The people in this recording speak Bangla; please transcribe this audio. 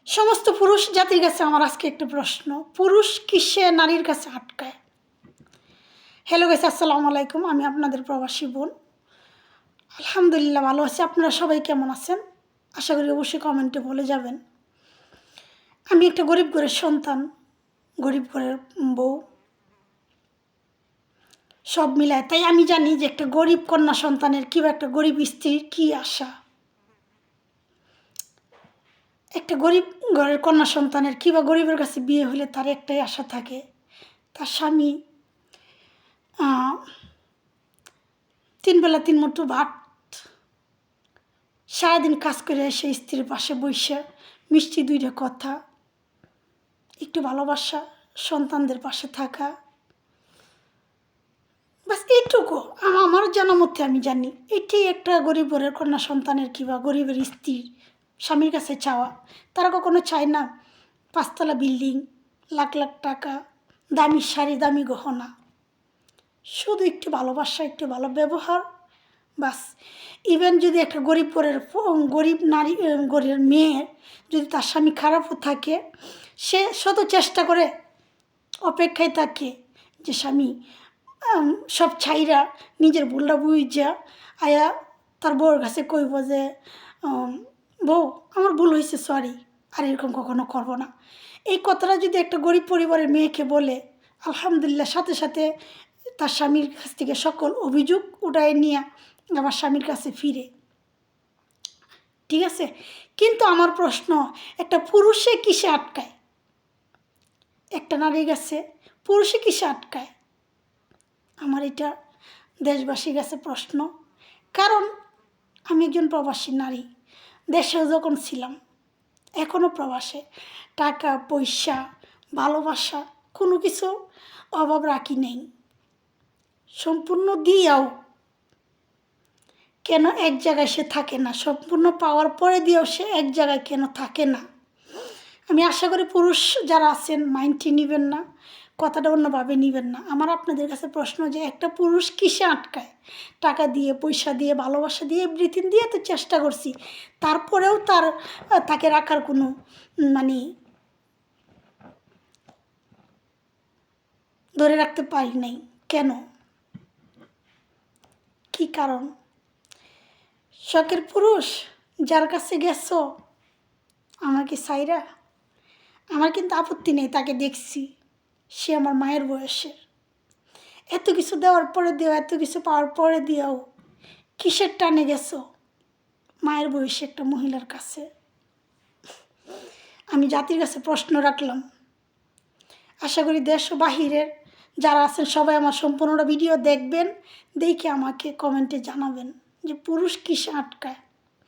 সমস্ত পুরুষ জাতির কাছে আমার আজকে একটা প্রশ্ন, পুরুষ কিসে নারীর কাছে আটকায়? হ্যালো গাইস, আসসালামু আলাইকুম। আমি আপনাদের প্রবাসী বোন। আলহামদুলিল্লাহ ভালো আছি। আপনারা সবাই কেমন আছেন? আশা করি অবশ্যই কমেন্টে বলে যাবেন। আমি একটা গরিব ঘরের সন্তান, গরিব ঘরের বউ, সব মিলায়। তাই আমি জানি যে একটা গরিব কন্যা সন্তানের কিংবা একটা গরিব স্ত্রীর কী আশা। একটা গরিব ঘরের কন্যা সন্তানের কিংবা গরিবের কাছে বিয়ে হলে তার একটাই আশা থাকে, তার স্বামী 3 বেলা 3 মুঠো ভাত, সারাদিন কাজ করে এসে স্ত্রীর পাশে বসে মিষ্টি 2টা কথা, একটু ভালোবাসা, সন্তানদের পাশে থাকা, বাস এইটুকু আমার জানা মতে আমি জানি। এটাই একটা গরিব ঘরের কন্যা সন্তানের কিংবা গরিবের স্ত্রীর স্বামীর কাছে চাওয়া। তারা কখনো চায় না 5 তলা বিল্ডিং, লাখ লাখ টাকা, দামি শাড়ি, দামি গহনা। শুধু একটু ভালোবাসা, একটু ভালো ব্যবহার, বাস। ইভেন যদি একটা গরিব নারী, গরিব মেয়ে যদি তার স্বামী খারাপও থাকে, সে শত চেষ্টা করে অপেক্ষায় থাকে যে স্বামী সব ছাইরা নিজের ভুলটা বুঝা আয়া তার বউর কাছে কইব যে বউ আমার ভুল হয়েছে, সরি, আর এরকম কখনো করবো না। এই কথাটা যদি একটা গরিব পরিবারের মেয়েকে বলে, আলহামদুলিল্লাহ সাথে সাথে তার স্বামীর কাছ থেকে সকল অভিযোগ উঠায় নিয়ে আবার স্বামীর কাছে ফিরে। ঠিক আছে, কিন্তু আমার প্রশ্ন, একটা পুরুষে কিসে আটকায়? একটা নারীর কাছে পুরুষে কিসে আটকায়? আমার এটা দেশবাসীর কাছে প্রশ্ন। কারণ আমি একজন প্রবাসী নারী, দেশেও যখন ছিলাম, এখনও প্রবাসে, টাকা পয়সা ভালোবাসা কোনো কিছু অভাব রাখি নেই, সম্পূর্ণ দিয়েও কেন এক জায়গায় সে থাকে না? সম্পূর্ণ পাওয়ার পরে দিয়েও সে এক জায়গায় কেন থাকে না? আমি আশা করি পুরুষ যারা আছেন মাইন্ডটি নেবেন না, কথাটা অন্যভাবে নেবেন না। আমার আপনাদের কাছে প্রশ্ন যে একটা পুরুষ কিসে আটকায়? টাকা দিয়ে, পয়সা দিয়ে, ভালোবাসা দিয়ে, এভরিথিং দিয়ে তো চেষ্টা করছি, তারপরেও তাকে রাখার কোনো ধরে রাখতে পারি নাই। কেন? কি কারণ? শখের পুরুষ যার কাছে গেছো আমাকে সাইরা, আমার কিন্তু আপত্তি নেই, তাকে দেখছি, সে আমার মায়ের বয়সের। এত কিছু দেওয়ার পরে দিও, এত কিছু পাওয়ার পরে দিও, কিসের টানে গেছো মায়ের বয়সে একটা মহিলার কাছে? আমি জাতির কাছে প্রশ্ন রাখলাম। আশা করি দেশ ও বাহিরের যারা আছেন সবাই আমার সম্পূর্ণ ভিডিও দেখবেন, দেখে আমাকে কমেন্টে জানাবেন যে পুরুষ কিসে আটকায়।